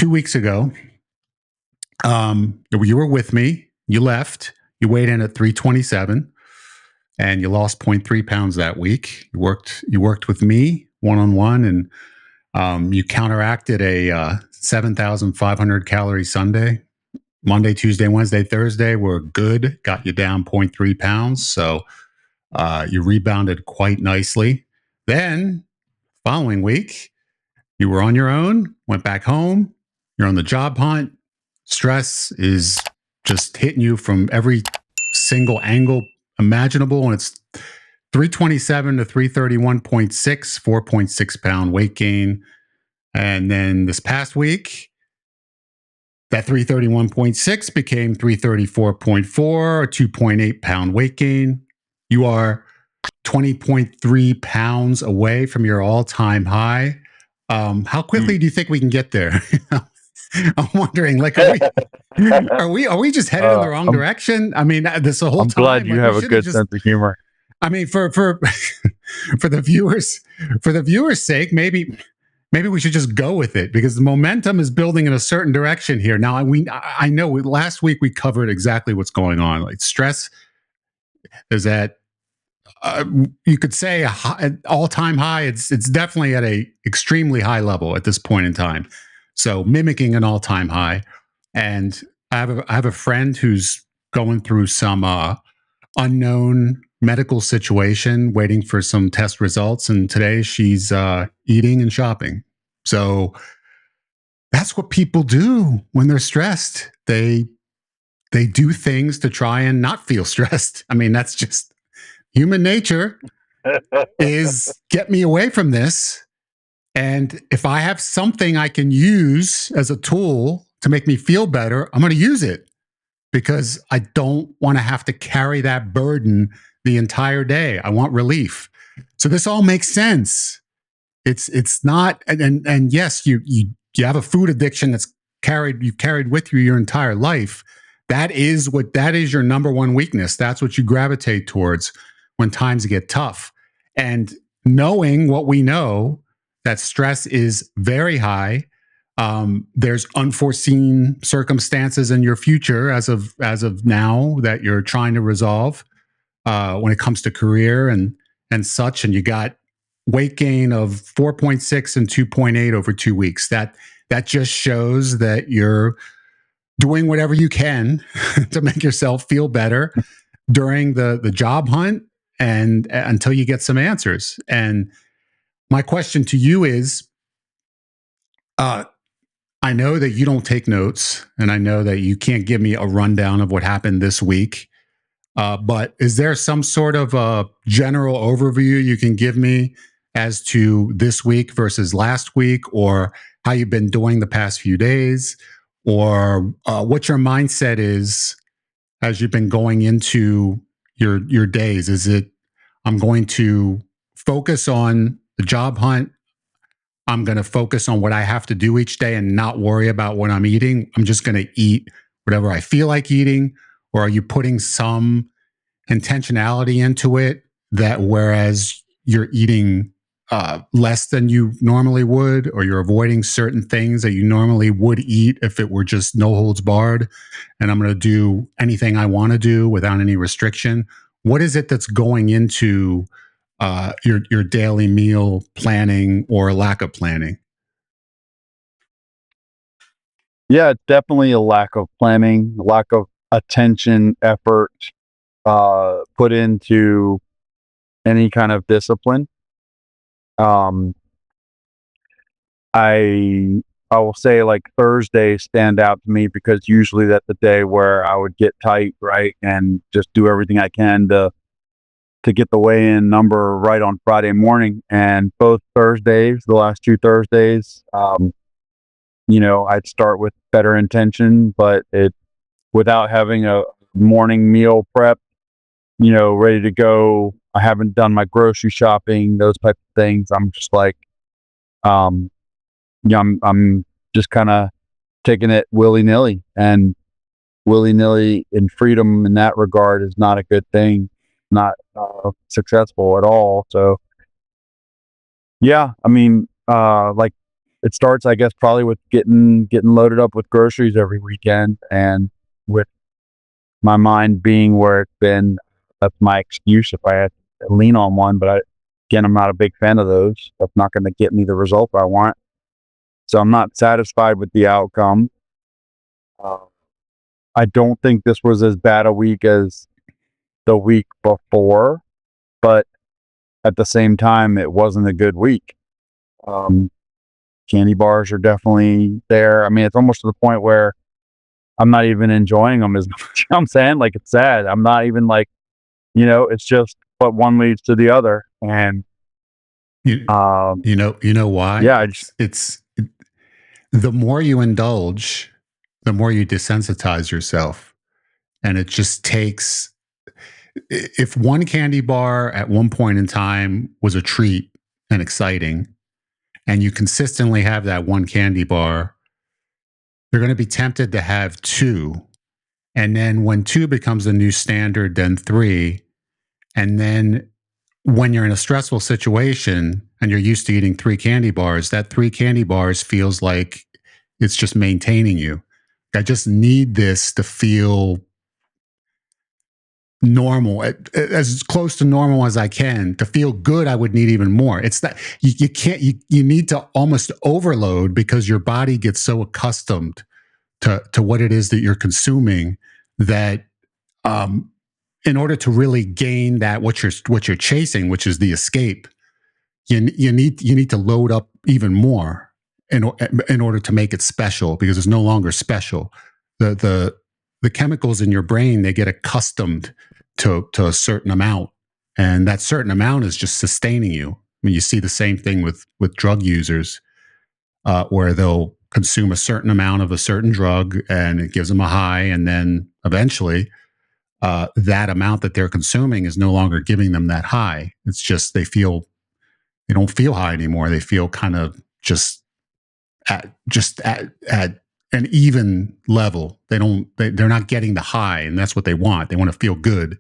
2 weeks ago, you were with me. You left. You weighed in at 327, and you lost 0.3 pounds that week. You worked with me one-on-one, and you counteracted a 7,500 calorie Sunday. Monday, Tuesday, Wednesday, Thursday were good. Got you down 0.3 pounds. So you rebounded quite nicely. Then, following week, you were on your own, went back home. You're on the job hunt. Stress is just hitting you from every single angle imaginable. And it's 327 to 331.6, 4.6 pound weight gain. And then this past week, that 331.6 became 334.4, a 2.8 pound weight gain. You are 20.3 pounds away from your all-time high. How quickly do you think we can get there? I'm wondering, like, are we just headed in the wrong direction? I mean, this whole I'm time. glad you have a good sense of humor. I mean, for the viewers' sake, maybe we should just go with it, because the momentum is building in a certain direction here. Now, I know last week we covered exactly what's going on. Like, stress is at you could say an all-time high. It's definitely at a extremely high level at this point in time. So mimicking an all-time high. And I have a friend who's going through some unknown medical situation, waiting for some test results. And today she's eating and shopping. So that's what people do when they're stressed. They do things to try and not feel stressed. I mean, that's just human nature, is get me away from this. And if I have something I can use as a tool to make me feel better, I'm going to use it, because I don't want to have to carry that burden the entire day. I want relief. So this all makes sense. It's not, and yes, you have a food addiction that's you've carried with you your entire life. That is your number one weakness. That's what you gravitate towards when times get tough. And knowing what we know, that stress is very high. There's unforeseen circumstances in your future as of now that you're trying to resolve when it comes to career and such. And you got weight gain of 4.6 and 2.8 over 2 weeks. That just shows that you're doing whatever you can to make yourself feel better during the job hunt and until you get some answers. And my question to you is, I know that you don't take notes, and I know that you can't give me a rundown of what happened this week. But is there some sort of a general overview you can give me as to this week versus last week, or how you've been doing the past few days, or what your mindset is as you've been going into your days? Is it, I'm going to focus on the job hunt, I'm going to focus on what I have to do each day and not worry about what I'm eating, I'm just going to eat whatever I feel like eating? Or are you putting some intentionality into it, that whereas you're eating less than you normally would, or you're avoiding certain things that you normally would eat if it were just no holds barred, and I'm going to do anything I want to do without any restriction? What is it that's going into your daily meal planning or lack of planning? Yeah, it's definitely a lack of planning, lack of attention, effort put into any kind of discipline. I will say, like, Thursdays stand out to me, because usually that's the day where I would get tight, right, and just do everything I can to get the weigh-in number right on Friday morning. And both Thursdays, the last 2 Thursdays, I'd start with better intention, but without having a morning meal prep, ready to go. I haven't done my grocery shopping, those types of things. I'm just like, I'm just kind of taking it willy-nilly, and willy-nilly in freedom in that regard is not a good thing, not successful at all. So yeah, I mean, like it starts, I guess, probably with getting loaded up with groceries every weekend, and with my mind being where it's been. That's my excuse if I had to lean on one. But again, I'm not a big fan of those. That's not going to get me the result I want. So I'm not satisfied with the outcome. I don't think this was as bad a week as the week before, but at the same time, it wasn't a good week. Candy bars are definitely there. I mean, it's almost to the point where I'm not even enjoying them as much. I'm saying, like, it's sad. I'm not even like, it's just, but one leads to the other. And, You know why? yeah, The more you indulge, the more you desensitize yourself. And it just takes, if one candy bar at one point in time was a treat and exciting, and you consistently have that one candy bar, you're going to be tempted to have two. And then when two becomes a new standard, then three. And then when you're in a stressful situation and you're used to eating three candy bars, that three candy bars feels like it's just maintaining you. I just need this to feel normal, as close to normal as I can. To feel good, I would need even more. It's that you can't, you need to almost overload, because your body gets so accustomed to what it is that you're consuming, that in order to really gain that what you're chasing, which is the escape, you need to load up even more in order to make it special, because it's no longer special. The chemicals in your brain, they get accustomed to a certain amount, and that certain amount is just sustaining you. I mean, you see the same thing with drug users, where they'll consume a certain amount of a certain drug and it gives them a high, and then eventually that amount that they're consuming is no longer giving them that high. It's just they don't feel high anymore. They feel kind of just at an even level. They're not getting the high, and that's what they want. They want to feel good.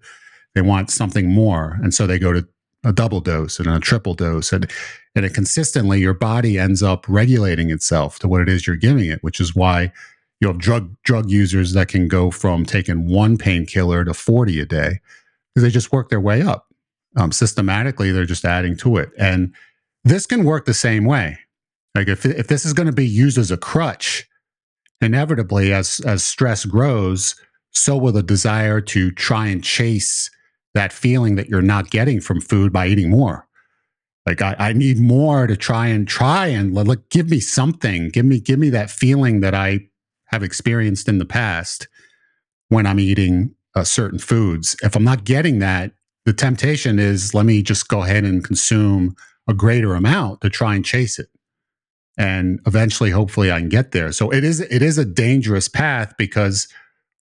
They want something more, and so they go to a double dose and a triple dose, and it consistently, your body ends up regulating itself to what it is you're giving it, which is why you have drug users that can go from taking one painkiller to 40 a day, because they just work their way up. Systematically, they're just adding to it. And this can work the same way. Like if this is going to be used as a crutch, inevitably, as stress grows, so will the desire to try and chase that feeling that you're not getting from food by eating more. Like I need more to try and give me something. Give me that feeling that I have experienced in the past when I'm eating certain foods. If I'm not getting that, the temptation is, let me just go ahead and consume a greater amount to try and chase it. And eventually, hopefully, I can get there. So it is a dangerous path, because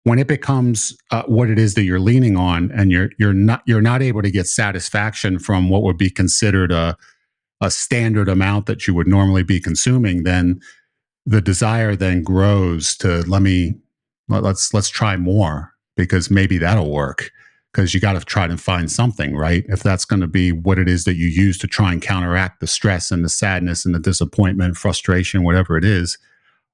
when it becomes what it is that you're leaning on, and you're not able to get satisfaction from what would be considered a standard amount that you would normally be consuming, then the desire then grows to let's try more, because maybe that'll work. Because you got to try to find something, right? If that's going to be what it is that you use to try and counteract the stress and the sadness and the disappointment, frustration, whatever it is,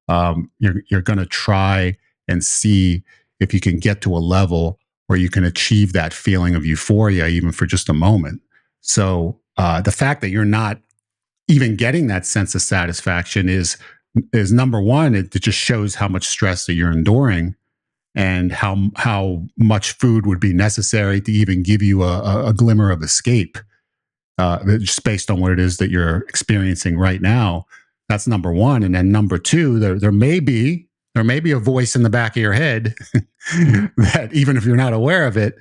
you're going to try and see if you can get to a level where you can achieve that feeling of euphoria, even for just a moment. So the fact that you're not even getting that sense of satisfaction is number one. It just shows how much stress that you're enduring, and how much food would be necessary to even give you a glimmer of escape, just based on what it is that you're experiencing right now. That's number one. And then number two, there may be a voice in the back of your head that, even if you're not aware of it,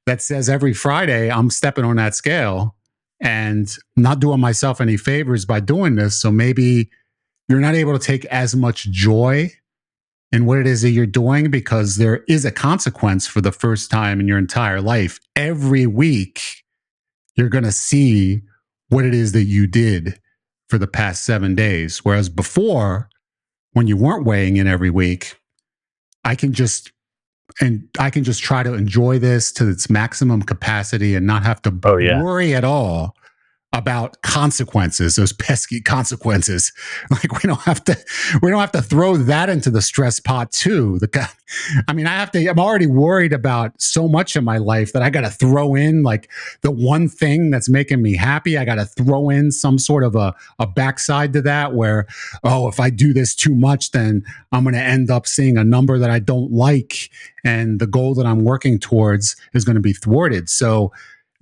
that says every Friday, I'm stepping on that scale and not doing myself any favors by doing this. So maybe you're not able to take as much joy in what it is that you're doing, because there is a consequence for the first time in your entire life. Every week, you're going to see what it is that you did for the past 7 days. Whereas before, when you weren't weighing in every week, I can just try to enjoy this to its maximum capacity and not have to worry at all about consequences, those pesky consequences. Like we don't have to throw that into the stress pot too. I'm already worried about so much in my life that I got to throw in like the one thing that's making me happy. I got to throw in some sort of a backside to that where, oh, if I do this too much, then I'm going to end up seeing a number that I don't like. And the goal that I'm working towards is going to be thwarted. So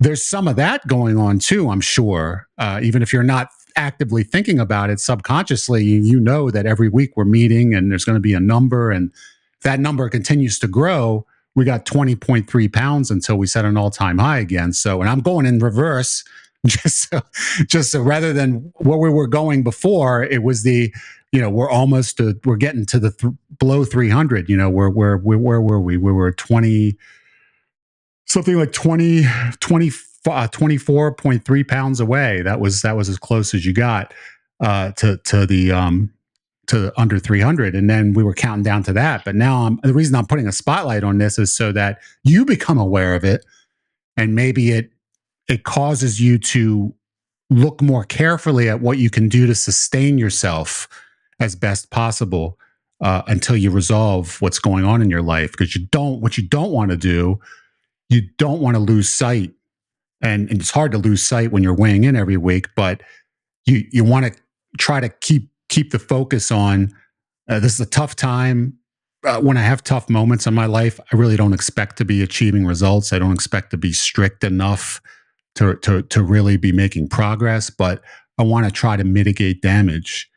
there's some of that going on too, I'm sure. Even if you're not actively thinking about it subconsciously, you know that every week we're meeting and there's going to be a number, and that number continues to grow. We got 20.3 pounds until we set an all-time high again. So, and I'm going in reverse, just so rather than where we were going before, it was we're getting to the below 300. Where were we? We were 20. Something like 24.3 pounds away. That was as close as you got to under 300. And then we were counting down to that. But now the reason I'm putting a spotlight on this is so that you become aware of it, and maybe it causes you to look more carefully at what you can do to sustain yourself as best possible until you resolve what's going on in your life. Because what you don't want to do, you don't want to lose sight, and it's hard to lose sight when you're weighing in every week, but you want to try to keep the focus on this is a tough time. When I have tough moments in my life, I really don't expect to be achieving results. I don't expect to be strict enough to really be making progress, but I want to try to mitigate damage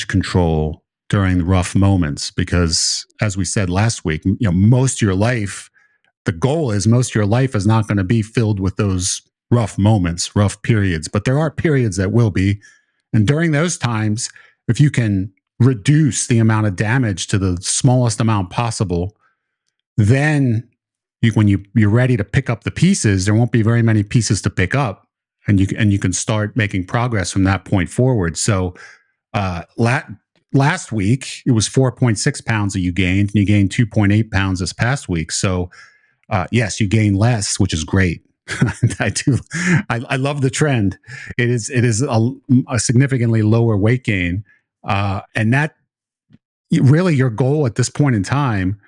control during the rough moments, because as we said last week, most of your life, the goal is most of your life is not going to be filled with those rough moments, rough periods, but there are periods that will be. And during those times, if you can reduce the amount of damage to the smallest amount possible, then when you're ready to pick up the pieces, there won't be very many pieces to pick up, and you can start making progress from that point forward. So last week, it was 4.6 pounds that you gained, and you gained 2.8 pounds this past week. So yes, you gain less, which is great. I do. I love the trend. It is a significantly lower weight gain, and that really your goal at this point in time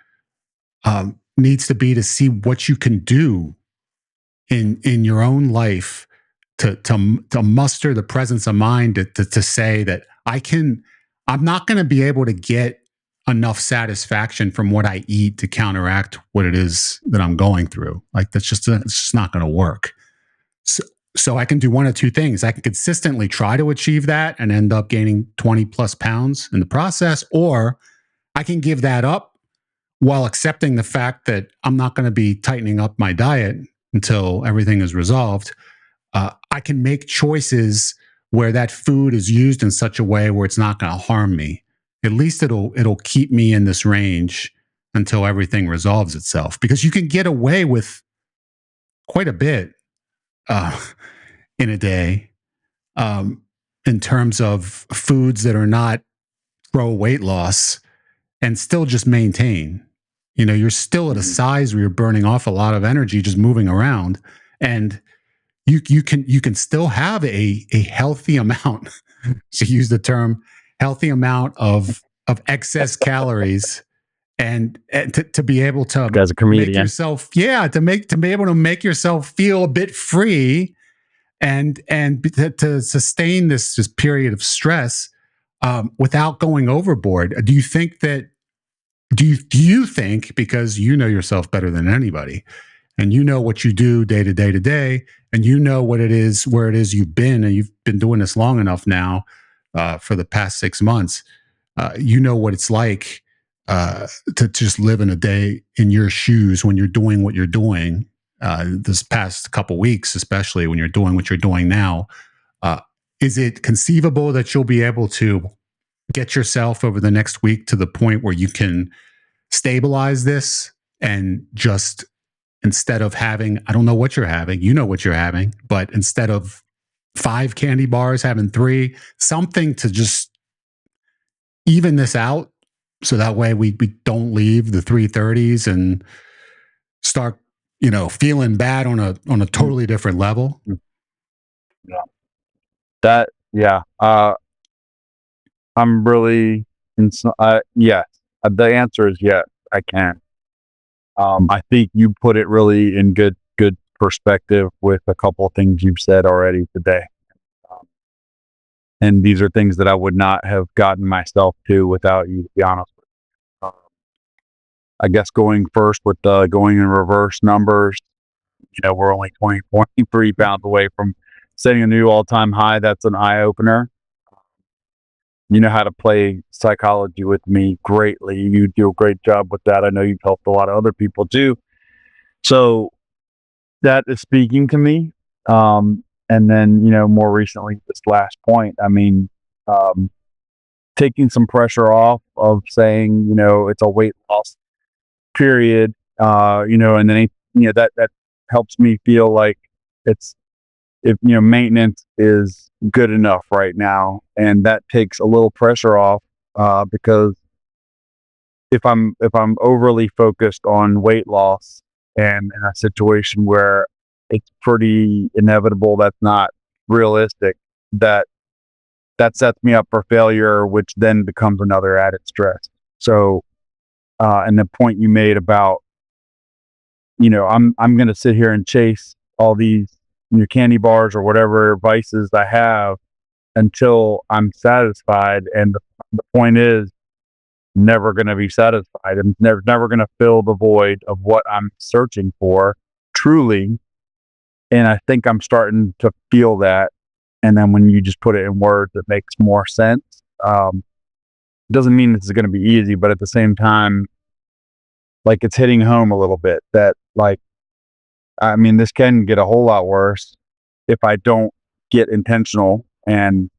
needs to be to see what you can do in your own life to muster the presence of mind to say that I'm not going to be able to get enough satisfaction from what I eat to counteract what it is that I'm going through. Like it's just not going to work. So I can do one of two things. I can consistently try to achieve that and end up gaining 20 plus pounds in the process, or I can give that up while accepting the fact that I'm not going to be tightening up my diet until everything is resolved. I can make choices where that food is used in such a way where it's not going to harm me. At least it'll keep me in this range until everything resolves itself. Because you can get away with quite a bit in a day in terms of foods that are not pro weight loss and still just maintain. You're still at a size where you're burning off a lot of energy just moving around, and you can still have a healthy amount, to use the term, healthy amount of excess calories, and to be able to as a comedian, make yourself, to be able to make yourself feel a bit free, and to sustain this period of stress without going overboard. Do you think, because you know yourself better than anybody, and you know what you do day to day, and you know where it is you've been, and you've been doing this long enough now for the past 6 months, you know what it's like to just live in a day in your shoes when you're doing what you're doing this past couple weeks, especially when you're doing what you're doing now. Is it conceivable that you'll be able to get yourself over the next week to the point where you can stabilize this, and just, instead of having, I don't know what you're having, you know what you're having, but instead of 5 candy bars, having 3, something to just even this out, so that way we don't leave the 330s and start, feeling bad on a totally different level? Yeah. That, yeah. I'm really, yes. The answer is yes, I can. I think you put it really in good perspective with a couple of things you've said already today. And these are things that I would not have gotten myself to without you, to be honest with you. I guess going first with going in reverse numbers, we're only 23 pounds away from setting a new all-time high. That's an eye-opener. You know how to play psychology with me greatly. You do a great job with that. I know you've helped a lot of other people too. So that is speaking to me. And then, more recently, this last point, taking some pressure off of saying, it's a weight loss period, and then, that helps me feel like if, maintenance is good enough right now. And that takes a little pressure off, because if I'm overly focused on weight loss and in a situation where it's pretty inevitable that's not realistic, that sets me up for failure, which then becomes another added stress. So, and the point you made about, I'm going to sit here and chase all these candy bars or whatever vices I have until I'm satisfied. And the point is, never going to be satisfied. I'm never going to fill the void of what I'm searching for truly. And I think I'm starting to feel that. And then when you just put it in words, it makes more sense. It doesn't mean this is going to be easy, but at the same time, like, it's hitting home a little bit that, like, this can get a whole lot worse if I don't get intentional. And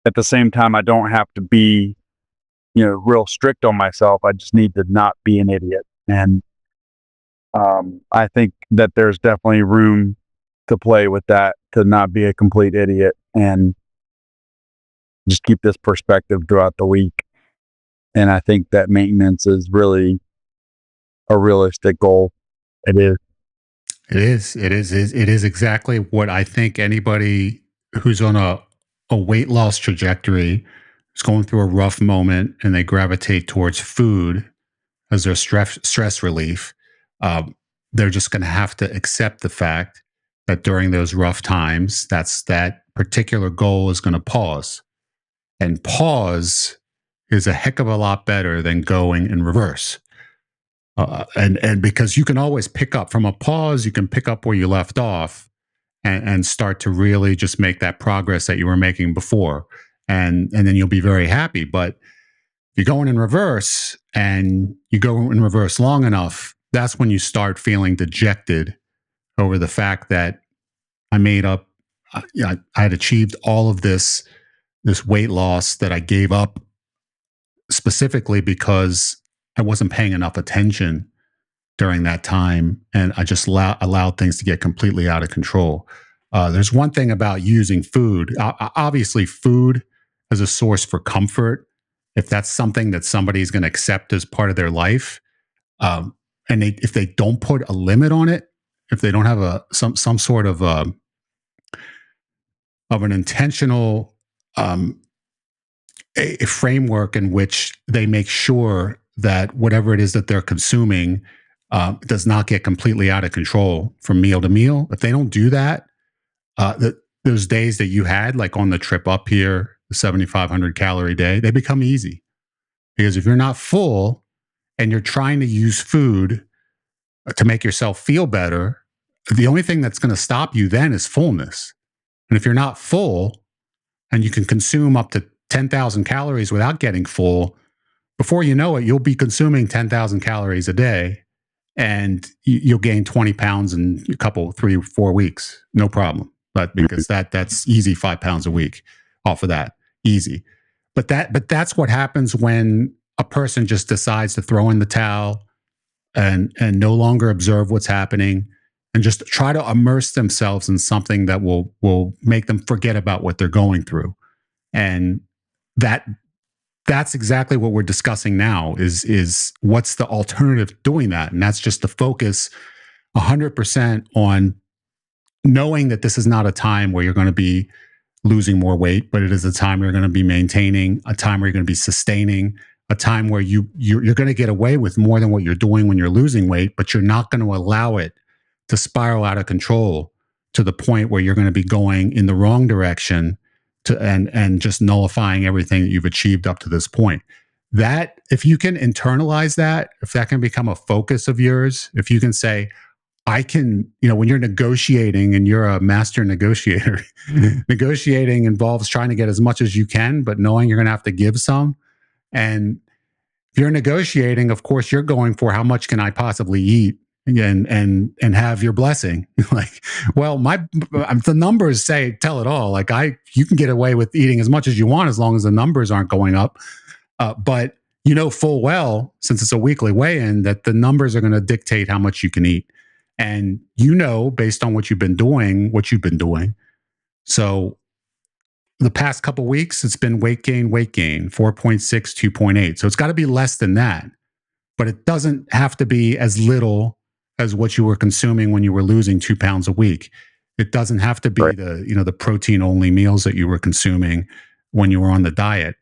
at the same time, I don't have to be, real strict on myself. I just need to not be an idiot. And I think that there's definitely room to play with that, to not be a complete idiot and just keep this perspective throughout the week. And I think that maintenance is really a realistic goal. It is. It is exactly what I think anybody who's on a weight loss trajectory is going through a rough moment and they gravitate towards food as their stress relief. Um, they're just going to have to accept the fact that during those rough times, that particular goal is going to pause. And pause is a heck of a lot better than going in reverse. And because you can always pick up from a pause, you can pick up where you left off and start to really just make that progress that you were making before. And then you'll be very happy. But if you're going in reverse and you go in reverse long enough, that's when you start feeling dejected over the fact that I made up, I had achieved all of this weight loss that I gave up specifically because I wasn't paying enough attention during that time, and I just allowed things to get completely out of control. There's one thing about using food. Obviously, food as a source for comfort, if that's something that somebody's going to accept as part of their life, and if they don't put a limit on it, if they don't have some sort of an intentional a framework in which they make sure that whatever it is that they're consuming does not get completely out of control from meal to meal. If they don't do that, those days that you had, like on the trip up here, the 7,500 calorie day, they become easy. Because if you're not full and you're trying to use food to make yourself feel better, the only thing that's going to stop you then is fullness. And if you're not full and you can consume up to 10,000 calories without getting full, before you know it, you'll be consuming 10,000 calories a day and you'll gain 20 pounds in a couple, 3-4 weeks. No problem. But because that's easy, 5 pounds a week off of that. Easy. But that's what happens when a person just decides to throw in the towel and no longer observe what's happening and just try to immerse themselves in something that will make them forget about what they're going through. And that's exactly what we're discussing now is what's the alternative to doing that. And that's just to focus 100% on knowing that this is not a time where you're going to be losing more weight, but it is a time you're going to be maintaining, a time where you're going to be sustaining, a time where you're going to get away with more than what you're doing when you're losing weight, but you're not going to allow it to spiral out of control to the point where you're going to be going in the wrong direction and just nullifying everything that you've achieved up to this point. That, if you can internalize that, if that can become a focus of yours, if you can say, I can, when you're negotiating and you're a master negotiator, negotiating involves trying to get as much as you can, but knowing you're going to have to give some. And if you're negotiating, of course, you're going for how much can I possibly eat and have your blessing. Like, well, the numbers tell it all. Like, you can get away with eating as much as you want as long as the numbers aren't going up. But full well, since it's a weekly weigh-in, that the numbers are going to dictate how much you can eat. And based on what you've been doing. So the past couple weeks, it's been weight gain, 4.6, 2.8. So it's got to be less than that. But it doesn't have to be as little as what you were consuming when you were losing 2 pounds a week. It doesn't have to be Right. the protein only meals that you were consuming when you were on the diet.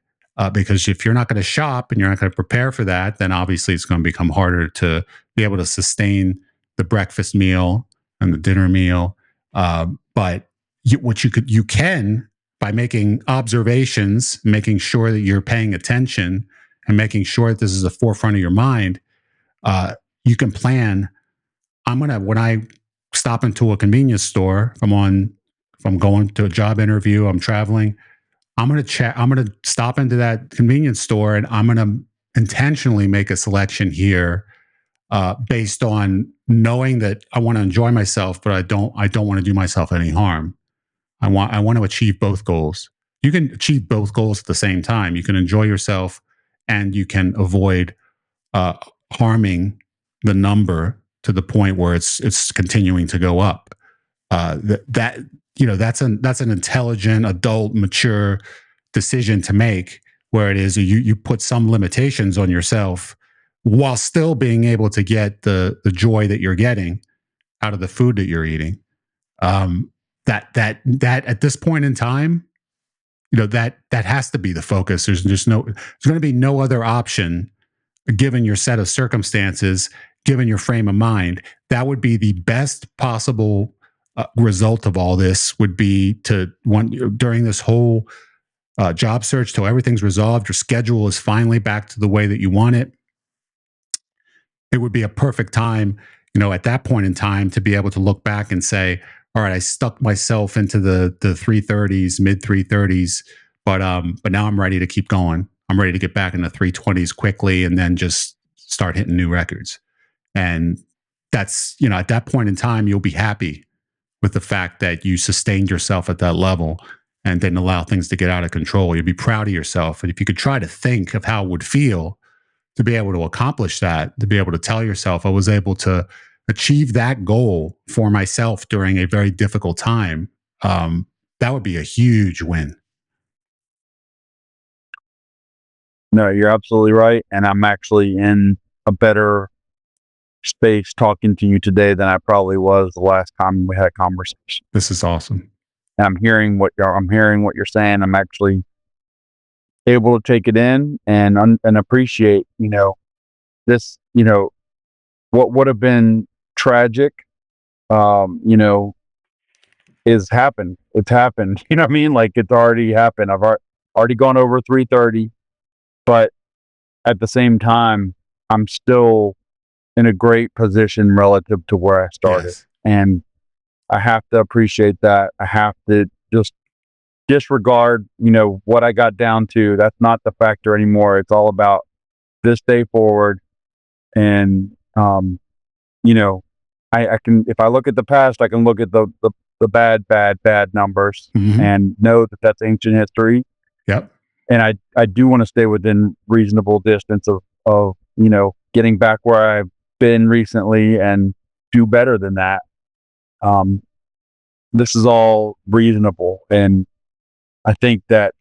Because if you're not going to shop and you're not going to prepare for that, then obviously it's going to become harder to be able to sustain the breakfast meal and the dinner meal. But you can, by making observations, making sure that you're paying attention and making sure that this is the forefront of your mind, you can plan. When I stop into a convenience store, if I'm going to a job interview, I'm traveling, I'm going to stop into that convenience store and I'm going to intentionally make a selection here, based on knowing that I want to enjoy myself, but I don't want to do myself any harm. I want to achieve both goals. You can achieve both goals at the same time. You can enjoy yourself and you can avoid harming the number to the point where it's continuing to go up. That's an intelligent, adult, mature decision to make, where it is you put some limitations on yourself while still being able to get the joy that you're getting out of the food that you're eating. That at this point in time, that has to be the focus. There's going to be no other option, given your set of circumstances, given your frame of mind. That would be the best possible result of all this, would be during this whole job search, till everything's resolved, your schedule is finally back to the way that you want it. It would be a perfect time, at that point in time, to be able to look back and say, all right, I stuck myself into the 330s, mid 330s, but now I'm ready to keep going. I'm ready to get back in the 320s quickly and then just start hitting new records. And that's, at that point in time, you'll be happy with the fact that you sustained yourself at that level and didn't allow things to get out of control. You'll be proud of yourself. And if you could try to think of how it would feel to be able to accomplish that, to be able to tell yourself, I was able to achieve that goal for myself during a very difficult time, that would be a huge win. No, you're absolutely right. And I'm actually in a better space talking to you today than I probably was the last time we had a conversation. This is awesome. And I'm hearing what you're saying. I'm actually able to take it in and appreciate, this, what would have been tragic, is happened. It's happened. You know what I mean? Like, it's already happened. I've already gone over 330, but at the same time, I'm still in a great position relative to where I started. Yes. And I have to appreciate that. I have to just disregard, what I got down to. That's not the factor anymore. It's all about this day forward. And, I can, if I look at the past, I can look at the bad numbers, Mhm. and know that that's ancient history. Yep. And I do want to stay within reasonable distance of getting back where I've been recently and do better than that. This is all reasonable. And I think that,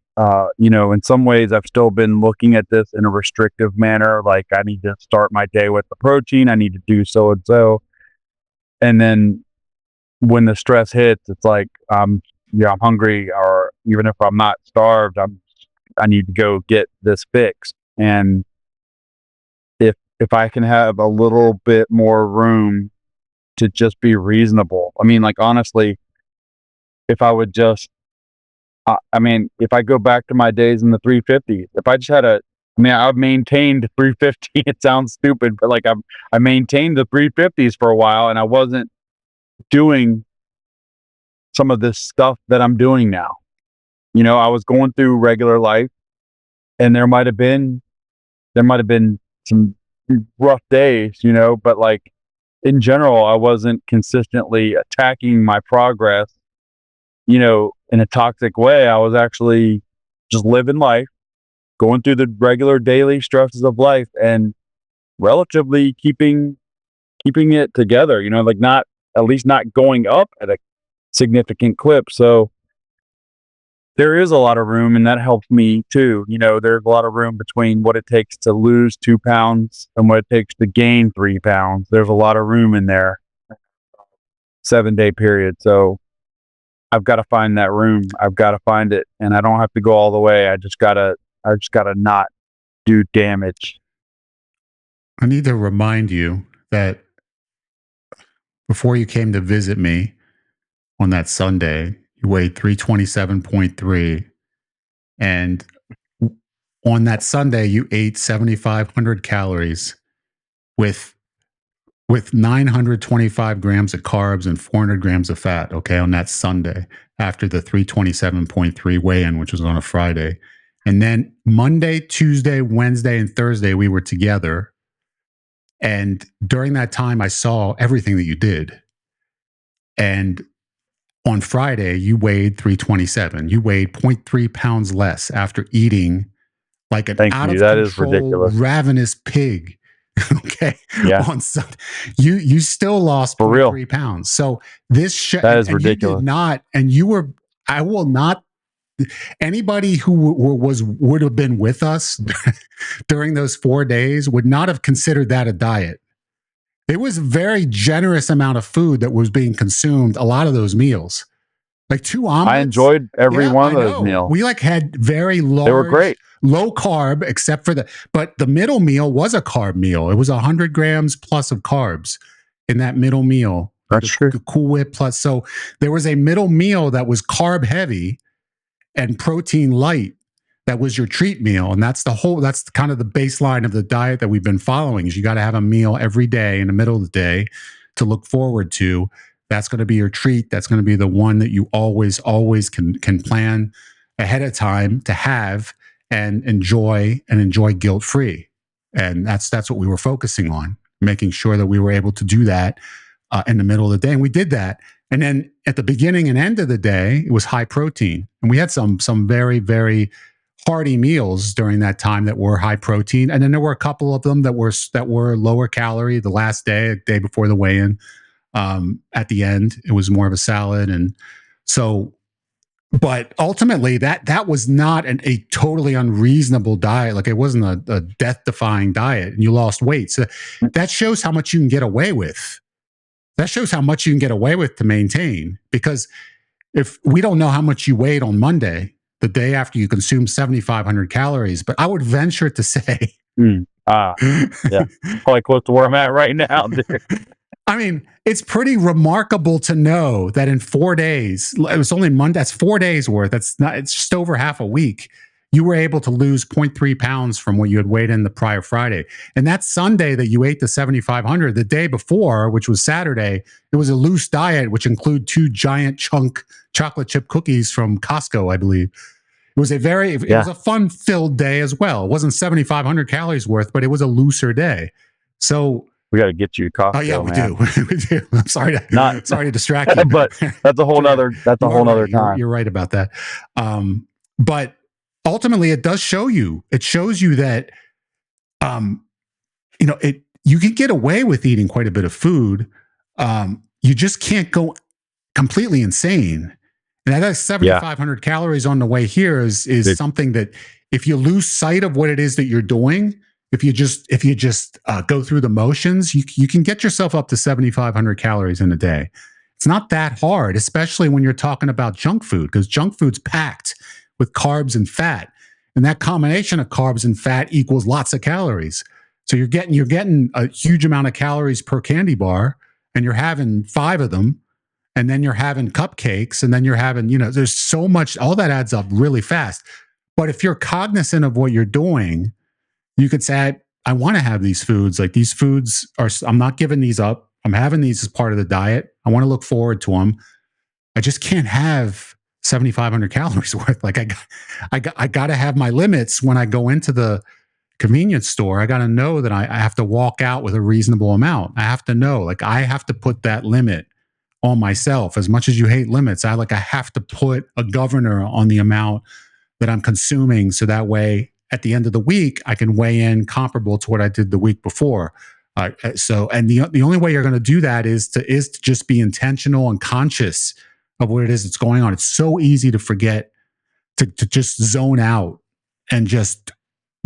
in some ways I've still been looking at this in a restrictive manner. Like, I need to start my day with the protein. I need to do so and so. And then when the stress hits, it's like, I'm I'm hungry, or even if I'm not starved, I need to go get this fixed. And if I can have a little bit more room to just be reasonable, I mean, like, honestly, if I would just, I mean, if I go back to my days in the 350s, if I just had I've maintained 350. It sounds stupid, but like I maintained the 350s for a while, and I wasn't doing some of this stuff that I'm doing now. I was going through regular life, and there might have been some rough days, but like in general, I wasn't consistently attacking my progress, in a toxic way. I was actually just living life, going through the regular daily stresses of life, and relatively keeping it together, like not, at least not going up at a significant clip. So there is a lot of room, and that helps me too. There's a lot of room between what it takes to lose 2 pounds and what it takes to gain 3 pounds. There's a lot of room in there, 7-day period. So I've got to find that room. I've got to find it, and I don't have to go all the way. I just gotta not do damage. I need to remind you that before you came to visit me on that Sunday, you weighed 327.3. And on that Sunday, you ate 7,500 calories with 925 grams of carbs and 400 grams of fat, okay, on that Sunday after the 327.3 weigh-in, which was on a Friday. And then Monday, Tuesday, Wednesday, and Thursday, we were together. And during that time, I saw everything that you did. And on Friday, you weighed 327. You weighed 0.3 pounds less after eating like an out of control, ravenous pig. Okay. Yeah. On Sunday, you still lost 0.3 pounds. So this that is ridiculous. You did not, and you were. I will not. Anybody who would have been with us during those 4 days would not have considered that a diet. It was a very generous amount of food that was being consumed. A lot of those meals, like 2 omelets. I enjoyed every one of those meals. We had very large, they were great, low carb, except for but the middle meal was a carb meal. It was 100 grams plus of carbs in that middle meal. That's true. Cool Whip plus. So there was a middle meal that was carb heavy and protein light. That was your treat meal. And that's kind of the baseline of the diet that we've been following, is you got to have a meal every day in the middle of the day to look forward to. That's going to be your treat. That's going to be the one that you always can plan ahead of time to have and enjoy guilt-free. And that's what we were focusing on, making sure that we were able to do that in the middle of the day. And we did that. And then at the beginning and end of the day, it was high protein. And we had some very, very hearty meals during that time that were high protein. And then there were a couple of them that were lower calorie. The last day, a day before the weigh-in, at the end, it was more of a salad. And so, but ultimately that was not a totally unreasonable diet. Like, it wasn't a death-defying diet, and you lost weight. So that shows how much you can get away with. That shows how much you can get away with to maintain, because if we don't know how much you weighed on Monday, the day after you consumed 7,500 calories, but I would venture to say, yeah, probably close to where I'm at right now. I mean, it's pretty remarkable to know that in 4 days, it was only Monday, that's 4 days worth. It's just over half a week. You were able to lose 0.3 pounds from what you had weighed in the prior Friday. And that Sunday that you ate the 7,500, the day before, which was Saturday, it was a loose diet, which included 2 giant chunk chocolate chip cookies from Costco, I believe. It was it was a fun-filled day as well. It wasn't 7,500 calories worth, but it was a looser day. So we got to get you a Costco. Oh yeah, we do. We do. I'm sorry to distract you, but that's a whole nother. That's a whole nother time. You're right about that. But ultimately, it does show you. It shows you that, you can get away with eating quite a bit of food. You just can't go completely insane. And that 7,500 calories on the way here is something that, if you lose sight of what it is that you're doing, if you just go through the motions, you can get yourself up to 7,500 calories in a day. It's not that hard, especially when you're talking about junk food, because junk food's packed with carbs and fat. And that combination of carbs and fat equals lots of calories. So you're getting a huge amount of calories per candy bar, and you're having 5 of them, and then you're having cupcakes, and then you're having, there's so much, all that adds up really fast. But if you're cognizant of what you're doing, you could say, I want to have these foods. Like, these foods I'm not giving these up. I'm having these as part of the diet. I want to look forward to them. I just can't have 7,500 calories worth. Like, I got to have my limits when I go into the convenience store. I got to know that I have to walk out with a reasonable amount. I have to know, like, I have to put that limit on myself. As much as you hate limits, I have to put a governor on the amount that I'm consuming, so that way at the end of the week I can weigh in comparable to what I did the week before. And the only way you're going to do that is to just be intentional and conscious of what it is that's going on. It's so easy to forget, to just zone out and just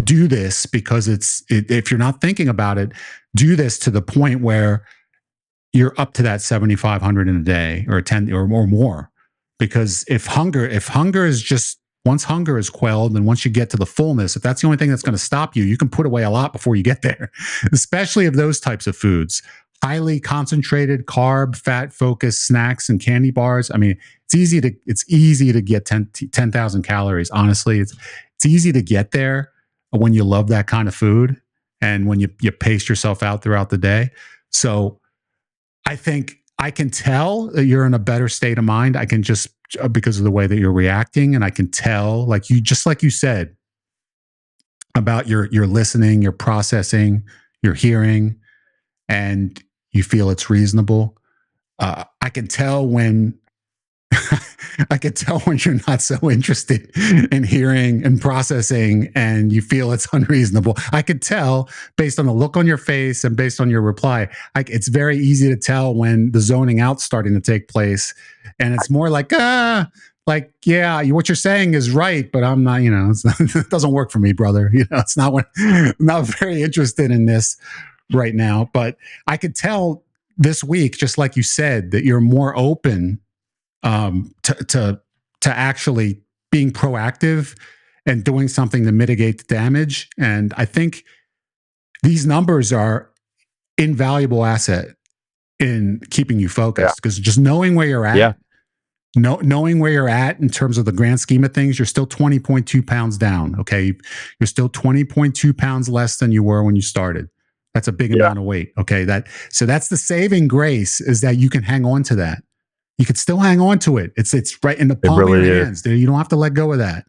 do this, because if you're not thinking about it, do this to the point where you're up to that 7,500 in a day, or 10 or more. Because if hunger is just, once hunger is quelled, and once you get to the fullness, if that's the only thing that's going to stop you, you can put away a lot before you get there, especially of those types of foods. Highly concentrated, carb, fat focused snacks and candy bars. I mean, it's easy to get 10,000 calories. Honestly, it's easy to get there when you love that kind of food, and when you pace yourself out throughout the day. So I think I can tell that you're in a better state of mind. I can just, because of the way that you're reacting, and I can tell, like you said, about your listening, your processing, your hearing, and you feel it's reasonable. I can tell when I can tell when you're not so interested in hearing and processing, and you feel it's unreasonable. I could tell based on the look on your face and based on your reply. It's very easy to tell when the zoning out's starting to take place, and it's more like, yeah, what you're saying is right, but I'm not. It doesn't work for me, brother. It's not what. I'm not very interested in this right now. But I could tell this week, just like you said, that you're more open to actually being proactive and doing something to mitigate the damage. And I think these numbers are invaluable asset in keeping you focused, because just knowing where you're at, knowing where you're at in terms of the grand scheme of things, you're still 20.2 pounds down. Okay. You're still 20.2 pounds less than you were when you started. That's a big amount of weight. Okay. So that's the saving grace, is that you can hang on to that. You could still hang on to it. It's right in the palm of your hands. You don't have to let go of that.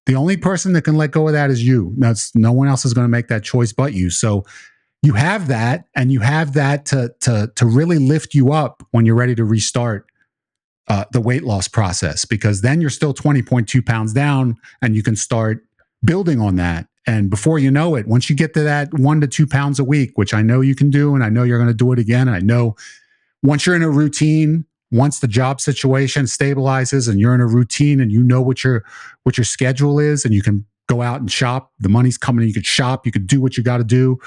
The only person that can let go of that is you. No one else is going to make that choice but you. So you have that, and you have that to really lift you up when you're ready to restart the weight loss process, because then you're still 20.2 pounds down, and you can start building on that. And before you know it, once you get to that 1 to 2 pounds a week, which I know you can do, and I know you're going to do it again, and I know once you're in a routine, once the job situation stabilizes and you're in a routine, and you know what your schedule is, and you can go out and shop, the money's coming, you could shop, you could do what you got to do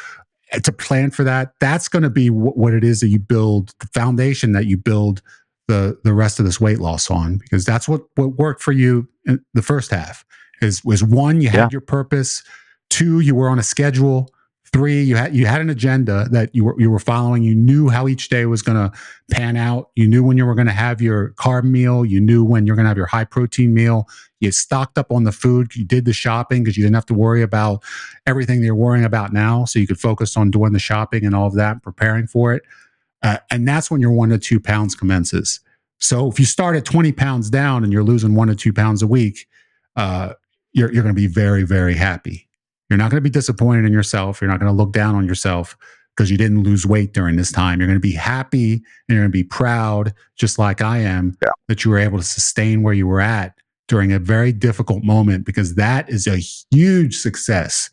to plan for that. That's going to be what it is that you build, the foundation that you build the rest of this weight loss on, because that's what worked for you in the first half. Was 1, you had your purpose. 2, you were on a schedule. 3, you had an agenda that you were following. You knew how each day was going to pan out. You knew when you were going to have your carb meal. You knew when you're going to have your high protein meal. You stocked up on the food. You did the shopping because you didn't have to worry about everything that you're worrying about now. So you could focus on doing the shopping and all of that, preparing for it. And that's when your 1 to 2 pounds commences. So if you start at 20 pounds down and you're losing 1 to 2 pounds a week, you're going to be very, very happy. You're not going to be disappointed in yourself. You're not going to look down on yourself because you didn't lose weight during this time. You're going to be happy, and you're going to be proud, just like I am, that you were able to sustain where you were at during a very difficult moment, because that is a huge success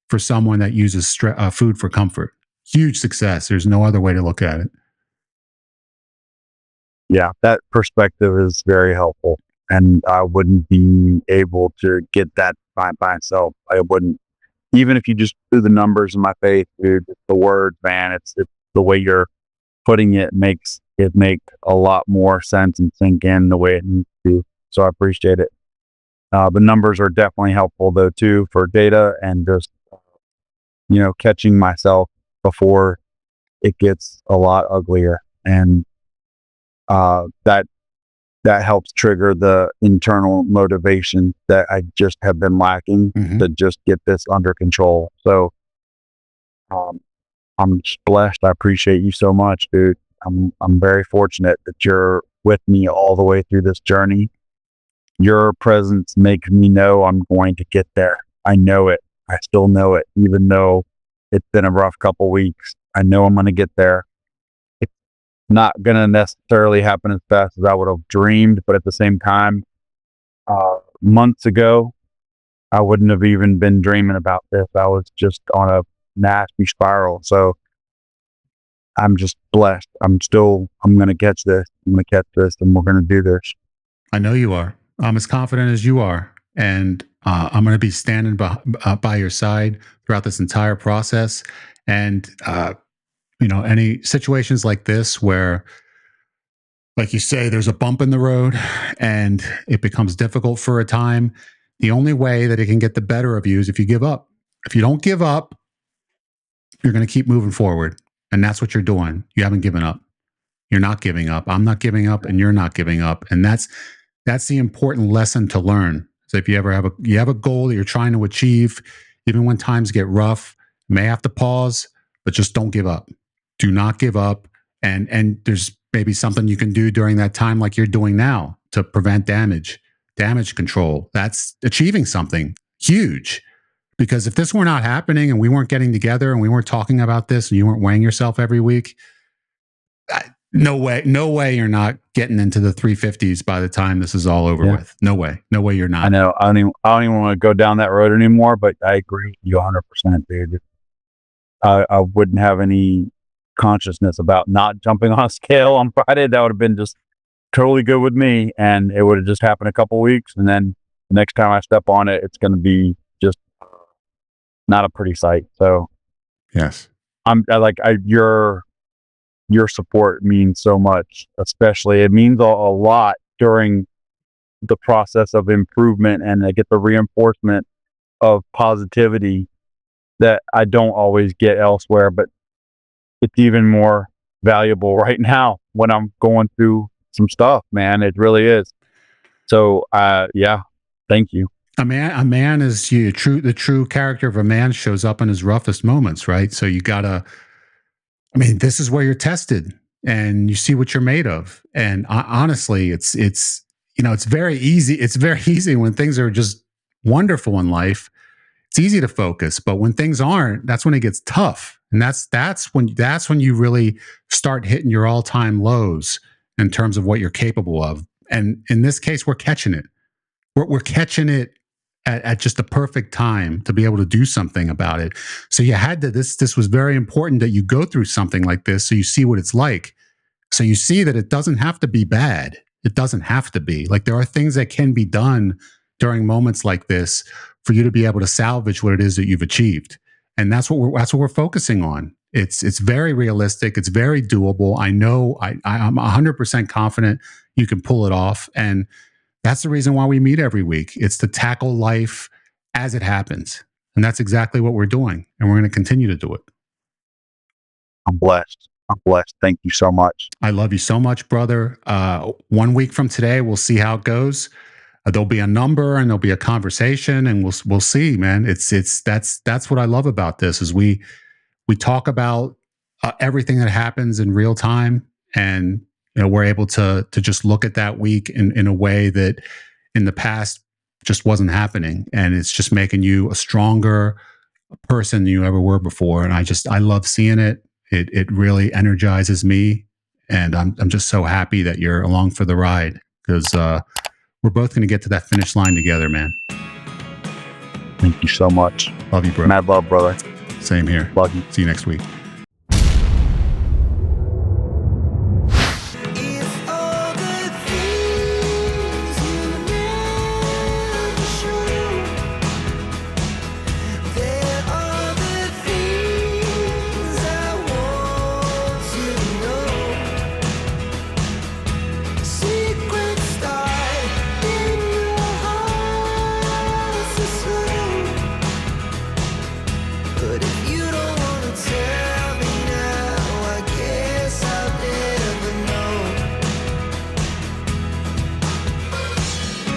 for someone that uses food for comfort. Huge success. There's no other way to look at it. Yeah, that perspective is very helpful. And I wouldn't be able to get that by myself. I wouldn't. Even if you just do the numbers in my face, dude, it's the words, man. It's the way you're putting it makes it make a lot more sense and sink in the way it needs to. So I appreciate it. The numbers are definitely helpful though too for data and just catching myself before it gets a lot uglier, and that helps trigger the internal motivation that I just have been lacking to just get this under control. So I'm just blessed. I appreciate you so much, dude. I'm very fortunate that you're with me all the way through this journey. Your presence makes me know I'm going to get there. I know it. I still know it, even though it's been a rough couple weeks. I know I'm going to get there. It's not going to necessarily happen as fast as I would have dreamed, but at the same time, months ago, I wouldn't have even been dreaming about this. I was just on a nasty spiral. So I'm just blessed. I'm going to catch this. I'm going to catch this, and we're going to do this. I know you are. I'm as confident as you are. And I'm going to be standing by your side throughout this entire process. And, any situations like this where, like you say, there's a bump in the road and it becomes difficult for a time, the only way that it can get the better of you is if you give up. If you don't give up, you're going to keep moving forward. And that's what you're doing. You haven't given up. You're not giving up. I'm not giving up, and you're not giving up. And that's the important lesson to learn. So if you ever have a goal that you're trying to achieve, even when times get rough, you may have to pause, but just don't give up. Do not give up. And there's maybe something you can do during that time, like you're doing now, to prevent damage control. That's achieving something huge. Because if this were not happening and we weren't getting together and we weren't talking about this and you weren't weighing yourself every week, no way you're not getting into the 350s by the time this is all over with. No way you're not. I know. I don't even want to go down that road anymore, but I agree with you 100%, dude. I wouldn't have any consciousness about not jumping on a scale on Friday. That would have been just totally good with me, and it would have just happened a couple weeks, and then the next time I step on it, it's going to be just not a pretty sight. So yes, your support means so much. Especially it means a lot during the process of improvement, and I get the reinforcement of positivity that I don't always get elsewhere, but it's even more valuable right now when I'm going through some stuff, man. It really is. So thank you. A man is the true character of a man shows up in his roughest moments, right? So you gotta, this is where you're tested and you see what you're made of. And honestly, it's very easy. It's very easy when things are just wonderful in life. It's easy to focus, but when things aren't, that's when it gets tough. And that's when you really start hitting your all-time lows in terms of what you're capable of. And in this case, we're catching it. We're catching it at just the perfect time to be able to do something about it. So you had to, this was very important that you go through something like this so you see what it's like. So you see that it doesn't have to be bad. It doesn't have to be. Like, there are things that can be done during moments like this for you to be able to salvage what it is that you've achieved. And that's what we're focusing on. It's very realistic. It's very doable. I know I'm 100% confident you can pull it off. And that's the reason why we meet every week. It's to tackle life as it happens. And that's exactly what we're doing. And we're going to continue to do it. I'm blessed. Thank you so much. I love you so much, brother. 1 week from today, we'll see how it goes. There'll be a number and there'll be a conversation, and we'll see, man. That's what I love about this is we talk about everything that happens in real time, and we're able to just look at that week in a way that in the past just wasn't happening, and it's just making you a stronger person than you ever were before. And I love seeing it. It really energizes me, and I'm just so happy that you're along for the ride, because we're both going to get to that finish line together, man. Thank you so much. Love you, bro. Mad love, brother. Same here. Love you. See you next week.